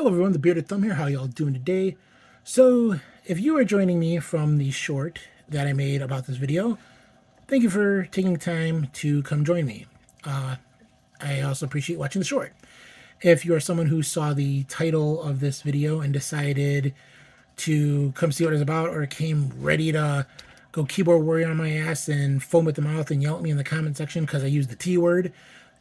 Hello everyone, the Bearded Thumb here. How y'all doing today? So, if you are joining me from the short that I made about this video, thank you for taking time to come join me. I also appreciate watching the short. If you are someone who saw the title of this video and decided to come see what it's about, or came ready to go keyboard warrior on my ass and foam at the mouth and yell at me in the comment section because I used the T word,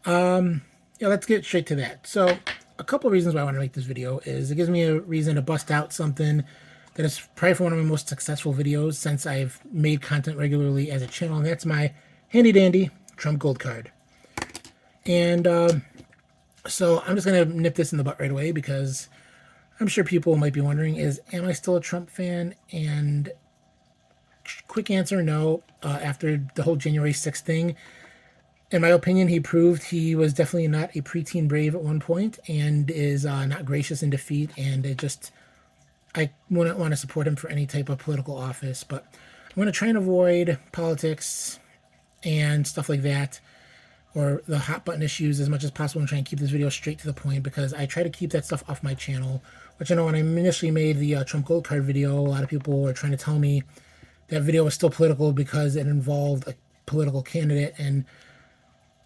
yeah, let's get straight to that. So, a couple of reasons why I want to make this video is it gives me a reason to bust out something that is probably for one of my most successful videos since I've made content regularly as a channel, and that's my handy dandy Trump Gold card. And so I'm just going to nip this in the butt right away because I'm sure people might be wondering, am I still a Trump fan? And quick answer, no. After the whole January 6th thing, in my opinion, he proved he was definitely not a preteen brave at one point and is not gracious in defeat. And I wouldn't want to support him for any type of political office. But I'm going to try and avoid politics and stuff like that, or the hot button issues, as much as possible, and try and keep this video straight to the point because I try to keep that stuff off my channel. Which I know when I initially made the Trump Gold card video, a lot of people were trying to tell me that video was still political because it involved a political candidate. And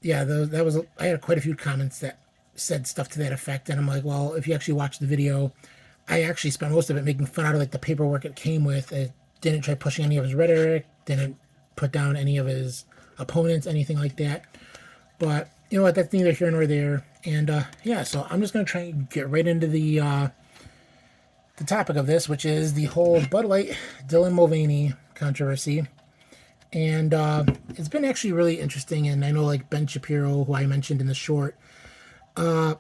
yeah, I had quite a few comments that said stuff to that effect, and I'm like, well, if you actually watch the video, I actually spent most of it making fun out of like the paperwork it came with. It didn't try pushing any of his rhetoric, didn't put down any of his opponents, anything like that. But you know what? That's neither here nor there. And yeah, so I'm just gonna try and get right into the topic of this, which is the whole Bud Light Dylan Mulvaney controversy. And it's been actually really interesting. And I know, like, Ben Shapiro, who I mentioned in the short, I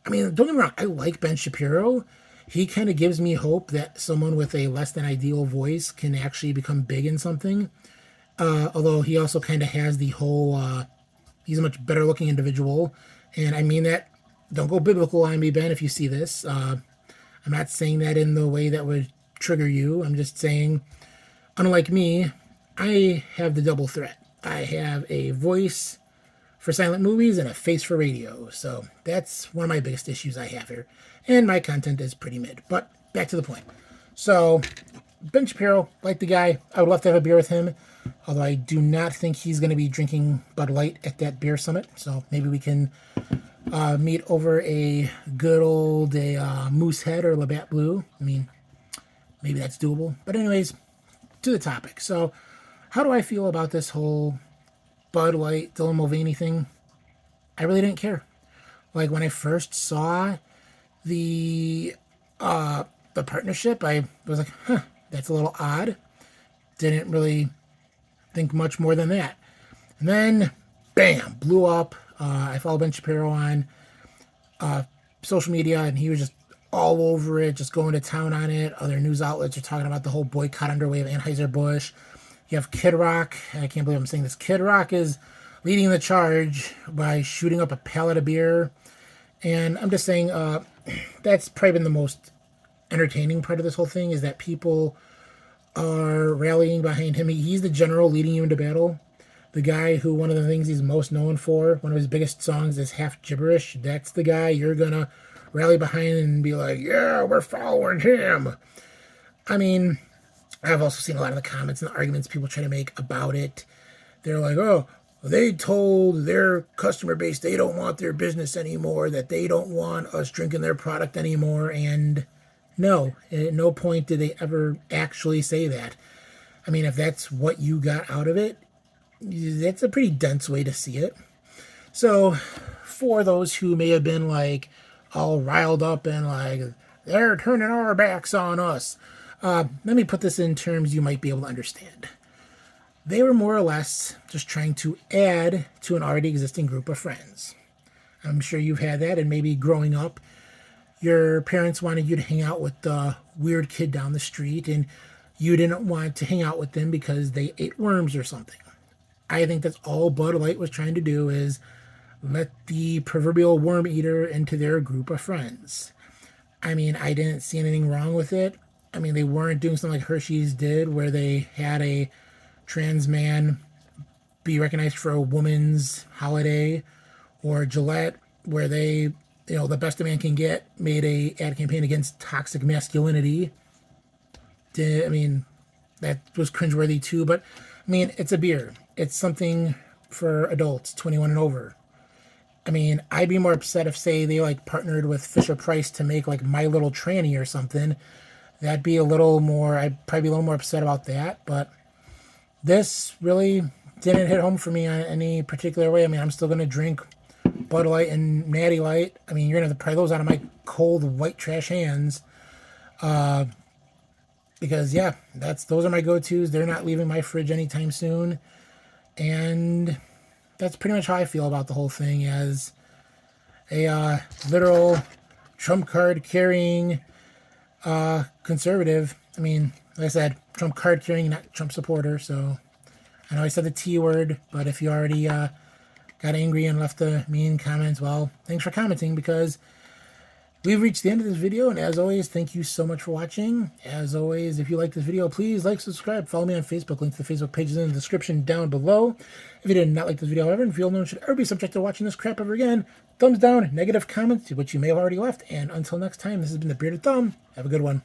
mean, don't get me wrong, I like Ben Shapiro. He kind of gives me hope that someone with a less than ideal voice can actually become big in something. Although he also kind of has the whole, he's a much better looking individual. And I mean that, don't go biblical on me, Ben, if you see this. I'm not saying that in the way that would trigger you. I'm just saying, unlike me, I have the double threat. I have a voice for silent movies and a face for radio. So that's one of my biggest issues I have here. And my content is pretty mid. But back to the point. So Ben Shapiro, like the guy, I would love to have a beer with him. Although I do not think he's going to be drinking Bud Light at that beer summit. So maybe we can meet over a good old Moosehead or Labatt Blue. I mean, maybe that's doable. But anyways, to the topic. So how do I feel about this whole Bud Light, Dylan Mulvaney thing? I really didn't care. Like, when I first saw the partnership, I was like, huh, that's a little odd. Didn't really think much more than that. And then, bam, blew up. I follow Ben Shapiro on social media, and he was just all over it, just going to town on it. Other news outlets are talking about the whole boycott underway of Anheuser Busch. You have Kid Rock. I can't believe I'm saying this. Kid Rock is leading the charge by shooting up a pallet of beer. And I'm just saying that's probably been the most entertaining part of this whole thing, is that people are rallying behind him. He's the general leading you into battle. The guy who, one of the things he's most known for, one of his biggest songs is Half Gibberish. That's the guy you're going to rally behind and be like, yeah, we're following him. I mean, I've also seen a lot of the comments and the arguments people try to make about it. They're like, oh, they told their customer base they don't want their business anymore, that they don't want us drinking their product anymore. And no, at no point did they ever actually say that. I mean, if that's what you got out of it, that's a pretty dense way to see it. So for those who may have been like all riled up and like, they're turning our backs on us, let me put this in terms you might be able to understand. They were more or less just trying to add to an already existing group of friends. I'm sure you've had that, and maybe growing up, your parents wanted you to hang out with the weird kid down the street, and you didn't want to hang out with them because they ate worms or something. I think that's all Bud Light was trying to do, is let the proverbial worm eater into their group of friends. I mean, I didn't see anything wrong with it. I mean, they weren't doing something like Hershey's did, where they had a trans man be recognized for a woman's holiday, or Gillette, where they The Best a Man Can Get made a ad campaign against toxic masculinity. I mean, that was cringeworthy too, but I mean, it's a beer. It's something for adults, 21 and over. I mean, I'd be more upset if, say, they like partnered with Fisher Price to make like My Little Tranny or something. That'd be a little more, I'd probably be a little more upset about that, but this really didn't hit home for me on any particular way. I mean, I'm still going to drink Bud Light and Natty Light. I mean, you're going to have to pry those out of my cold white trash hands. Because, yeah, those are my go-tos. They're not leaving my fridge anytime soon. And that's pretty much how I feel about the whole thing, as a literal trump card carrying conservative. I mean, like I said, Trump card carrying, not Trump supporter. So I know I said the T word, but if you already got angry and left a mean comments, well, thanks for commenting, because we've reached the end of this video. And as always, thank you so much for watching. As always, if you like this video, please like, subscribe, follow me on Facebook. Link to the Facebook page is in the description down below. If you did not like this video, however, and feel no one should ever be subject to watching this crap ever again, thumbs down, negative comments, which you may have already left. And until next time, this has been the Bearded Thumb. Have a good one.